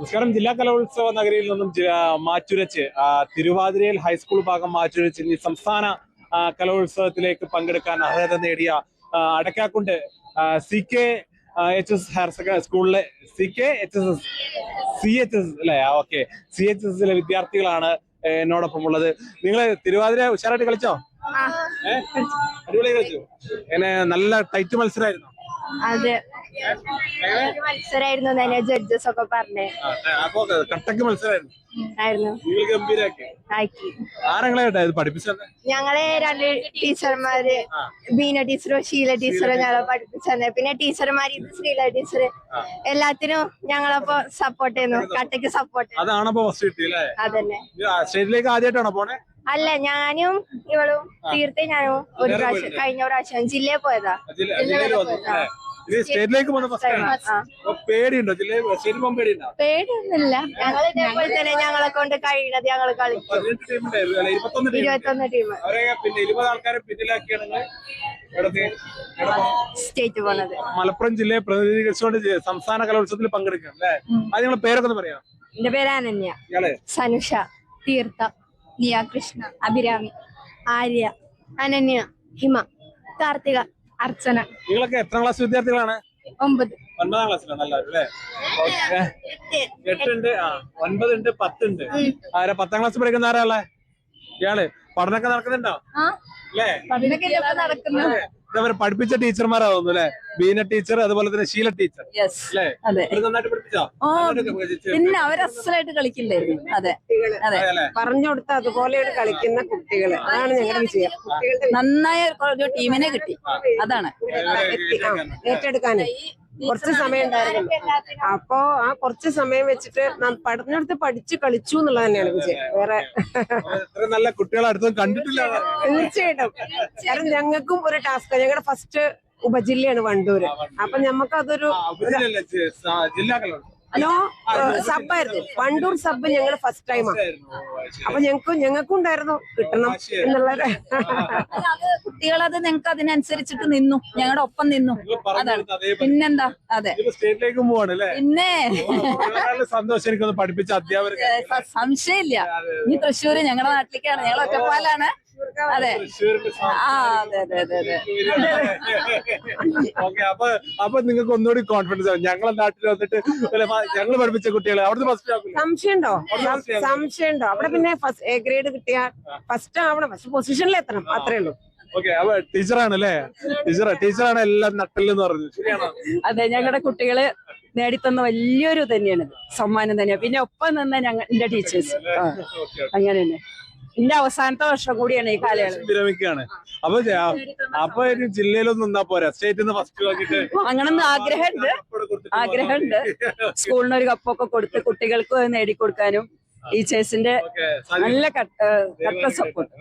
നമസ്കാരം. ജില്ലാ കലോത്സവ നഗരിയിൽ നിന്നും മാറ്റുരച്ച് തിരുവാതിരയിൽ ഹൈസ്കൂൾ ഭാഗം മാറ്റുരച്ച് ഇനി സംസ്ഥാന കലോത്സവത്തിലേക്ക് പങ്കെടുക്കാൻ അർഹത നേടിയ അടക്കാക്കുണ്ട് CKHS ഹയർ സെക്കൻഡറി സ്കൂളിലെ CHS അല്ലെ? ഓക്കെ, CHSലെ വിദ്യാർത്ഥികളാണ് എന്നോടൊപ്പം ഉള്ളത്. നിങ്ങള് തിരുവാതിര ഉഷാറായിട്ട് കളിച്ചോ? അടിപൊളി കളിച്ചു. എന്നെ നല്ല ടൈറ്റ് മത്സരമായിരുന്നു. അതെ, മത്സരമായിരുന്നു തന്നെ. ജഡ്ജസ് ഒക്കെ പറഞ്ഞേ കട്ടക്ക് മത്സരമായിരുന്നു. ഗംഭീരാക്കി. പഠിപ്പിച്ചത് ഞങ്ങളെ 2 ടീച്ചർമാര്, ബീന ടീച്ചറും ഷീല ടീച്ചറും ഞങ്ങളെ പഠിപ്പിച്ചത്. പിന്നെ ടീച്ചർമാര് ഇത് ശ്രീല ടീച്ചർ എല്ലാത്തിനും ഞങ്ങളപ്പോ സപ്പോർട്ട് ചെയ്യുന്നു. കട്ടക്ക് സപ്പോർട്ട്. അതന്നെ. സ്റ്റേജിലേക്ക് ആദ്യമായിട്ടാണോ പോണേ? അല്ല, ഞാനും ഇവളും ഞാനും ഒരു പ്രാവശ്യം കഴിഞ്ഞ പ്രാവശ്യം ജില്ലയിൽ പോയതാ. സ്റ്റേറ്റിലേക്ക് പേടിയുണ്ടോ? പേടിയൊന്നുമില്ല. ഞങ്ങൾ ഇതേപോലെ തന്നെ ഞങ്ങളെ കൊണ്ട് കഴിയുന്നത് ഞങ്ങൾ കളിക്കും. 21 ടീം പിന്നെ 20 ആൾക്കാരെ പിന്നിലാക്കിയാണ് സ്റ്റേറ്റ് പോണത്. മലപ്പുറം ജില്ലയെ പ്രതിനിധീകരിച്ചുകൊണ്ട് സംസ്ഥാന കലോത്സവത്തിൽ പങ്കെടുക്കണം അല്ലേ? അത് നിങ്ങളെ പേരൊക്കെ ഒന്ന് പറയാം. എന്റെ പേര് അനന്യ, സനുഷ, തീർത്ഥ, നിയ, കൃഷ്ണ, അഭിരാമി, ആര്യ, അനന്യ, ഹിമ, കാർത്തിക, അർച്ചന. നിങ്ങളൊക്കെ എത്രാം ക്ലാസ് വിദ്യാർത്ഥികളാണ്? 9ാം ക്ലാസ്സിലാണ് എല്ലാവരും അല്ലേ? 8 ഉണ്ട്, 9 ഉണ്ട്, 10 ഉണ്ട്. 10ാം ക്ലാസ് പഠിക്കുന്ന ആരാളെ? ഇയാള് പഠനമൊക്കെ നടക്കുന്നുണ്ടോ? അല്ലേ? പഠിപ്പിച്ച ടീച്ചർമാരാ തോന്നുന്നു അല്ലെ? ബീന ടീച്ചർ, അതുപോലെ തന്നെ ഷീല ടീച്ചർ അല്ലേ? നന്നായിട്ട് പഠിപ്പിച്ചോ? പിന്നെ അവരസലായിട്ട് കളിക്കില്ലായിരുന്നു. അതെ അതെ, പറഞ്ഞു കൊടുത്ത അതുപോലെ കളിക്കുന്ന കുട്ടികള്, അതാണ് ഞങ്ങളുടെ വിജയം. നന്നായ ഒരു ടീമിനെ കിട്ടി, അതാണ് ഏറ്റെടുക്കാന് കുറച്ച് സമയം ഉണ്ടായിരുന്നു. അപ്പൊ ആ കുറച്ച് സമയം വെച്ചിട്ട് പഠനമെടുത്ത് പഠിച്ച് കളിച്ചു എന്നുള്ളത് തന്നെയാണ് വിജയം. വേറെ നല്ല കുട്ടികളെ അടുത്ത് കണ്ടിട്ടില്ല. തീർച്ചയായിട്ടും. കാരണം ഞങ്ങൾക്കും ഒരു ടാസ്ക്. ഞങ്ങളുടെ ഫസ്റ്റ് ഉപജില്ലയാണ് വണ്ടൂര്. അപ്പൊ ഞമ്മക്ക് അതൊരു സബായിരുന്നു. വണ്ടൂർ സബ് ഞങ്ങൾ ഫസ്റ്റ് ടൈമാണ്. അപ്പൊ ഞങ്ങൾക്കും ഉണ്ടായിരുന്നു കിട്ടണം എന്നുള്ളത്. കുട്ടികളത് ഞങ്ങൾക്ക് അതിനനുസരിച്ചിട്ട് നിന്നു, ഞങ്ങളുടെ ഒപ്പം നിന്നു. അതാണ്. പിന്നെന്താ? അതെ, പിന്നെ സന്തോഷം. പഠിപ്പിച്ച അധ്യാപകർ സംശയമില്ല. ഈ തൃശ്ശൂര് ഞങ്ങളുടെ നാട്ടിലേക്കാണ്, ഞങ്ങൾ ഒറ്റപ്പാലാണ്. അതെ, അതെ അതെ അതെ അതെ. അപ്പൊ നിങ്ങൾക്ക് ഒന്നുകൂടി കോൺഫിഡൻസ് ആവും. ഞങ്ങളെ നാട്ടിൽ വന്നിട്ട് ഞങ്ങൾ പഠിപ്പിച്ച കുട്ടികളെ അവിടുന്ന് ഫസ്റ്റ് സംശയമുണ്ടോ? അവിടെ പിന്നെ A ഗ്രേഡ് കിട്ടിയ ഫസ്റ്റ് ആവണം, ഫസ്റ്റ് പൊസിഷനിൽ എത്തണം, അത്രേ ഉള്ളൂ. ഓക്കെ, അപ്പൊ ടീച്ചറാണ് അല്ലേ? ടീച്ചറാണ് എല്ലാം നട്ടല്ലെന്ന് പറഞ്ഞു. ശരിയാണോ? അതെ, ഞങ്ങളുടെ കുട്ടികള് നേടിത്തന്ന വലിയൊരു തന്നെയാണ്, സമ്മാനം തന്നെയാണ്. പിന്നെ ഒപ്പം നിന്ന എന്റെ ടീച്ചേഴ്സ്. അങ്ങനെ തന്നെ. എന്റെ അവസാനത്തെ വർഷം കൂടിയാണ് ഈ കാലയളവ്. വിരമിക്കുകയാണ്. അപ്പൊ ജില്ലയിലൊന്നും നിന്നാ പോരാ, സ്റ്റേറ്റിൽ ഫസ്റ്റ് അങ്ങനൊന്നും ആഗ്രഹമുണ്ട്. സ്കൂളിന് ഒരു കപ്പൊക്കെ കൊടുത്ത് കുട്ടികൾക്ക് നേടിക്കൊടുക്കാനും ടീച്ചേഴ്സിന്റെ നല്ല കട്ട സപ്പോർട്ട്.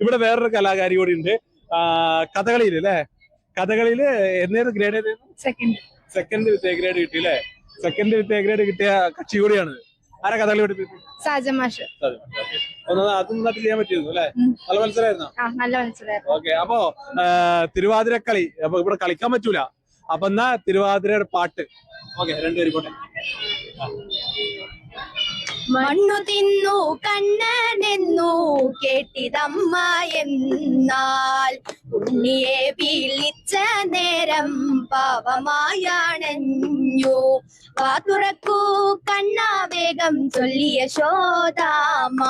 ഇവിടെ വേറൊരു കലാകാരി കൂടി ഉണ്ട്. കഥകളിയില് അല്ലേ? കഥകളിയില് എന്നേത് grade? Second with A grade കിട്ടി അല്ലേ? സെക്കൻഡ് വിത്ത് A ഗ്രേഡ് കിട്ടിയ കക്ഷി കൂടിയാണ്. ആരാ കഥകളി പഠിപ്പിച്ചത്? സാജമാഷ്. അത് നന്നായിട്ട് ചെയ്യാൻ പറ്റിയിരുന്നു അല്ലെ? നല്ല മത്സരമായിരുന്നു. നല്ല മത്സരമായിരുന്നു. ഓക്കെ, അപ്പൊ തിരുവാതിരക്കളി അപ്പൊ ഇവിടെ കളിക്കാൻ പറ്റൂല. അപ്പൊ എന്നാ തിരുവാതിരയുടെ പാട്ട്. ഓക്കെ, രണ്ടുപേരും പോട്ടെ. മണ്ണു തിന്നു കണ്ണനെന്നു കേട്ടിതമ്മ എന്നാൽ ഉണ്ണിയെ വിളിച്ച നേരം പാവമായാണഞ്ഞു. വാ തുറക്കൂ കണ്ണാ വേഗം ചൊല്ലിയ ശോതാമ.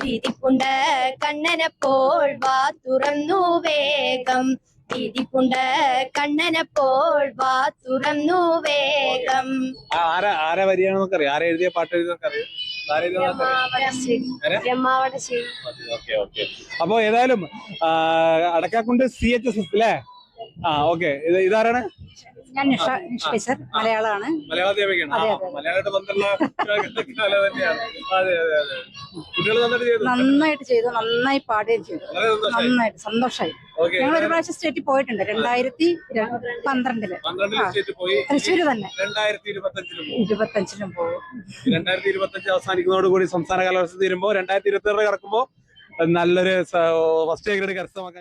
ഭീതിപ്പുണ്ട കണ്ണനപ്പോൾ വാ തുറന്നു വേഗം. ഭീതിപ്പുണ്ട കണ്ണനപ്പോൾ വാ തുറന്നു വേഗം. ആരാ വരികയാണെന്നൊക്കെ അറിയാം? ആരാ എഴുതിയ പാട്ട് എഴുതിയൊക്കെ അറിയാം? അപ്പൊ ഏതായാലും അടക്കാക്കുണ്ട് CHS അല്ലേ? ഓക്കെ, ഇതാരാണ്? ഞാൻ നിഷ, മലയാളമാണ്. നന്നായിട്ട് ചെയ്തു, നന്നായി പാടുകയും ചെയ്തു, നന്നായിട്ട് സന്തോഷമായി. ഞങ്ങൾ ഒരു പ്രാവശ്യം സ്റ്റേറ്റിൽ പോയിട്ടുണ്ട് 2012 തൃശ്ശൂര് തന്നെ. 2025 പോകും. 2025 അവസാനിക്കുന്നതോടുകൂടി സംസ്ഥാന കലോത്സവം തീരുമ്പോ 2026 കടക്കുമ്പോ നല്ലൊരു ഫസ്റ്റ് A ഗ്രേഡ് കരസ്ഥമാക്കാൻ